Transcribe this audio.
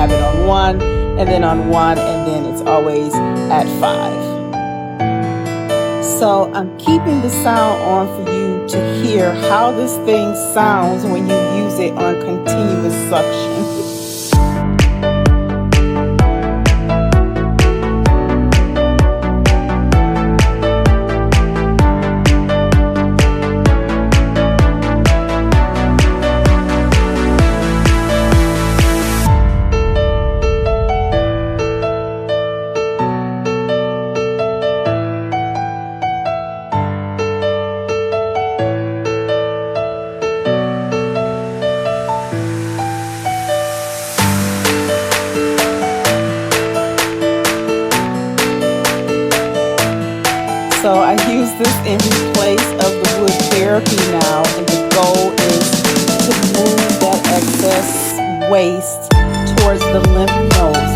have it on 1 and then on 1, and then it's always at 5. So I'm keeping the sound on for you to hear how this thing sounds when you use it on continuous suction. So I use this in place of the wood therapy now, and the goal is to move that excess waste towards the lymph nodes.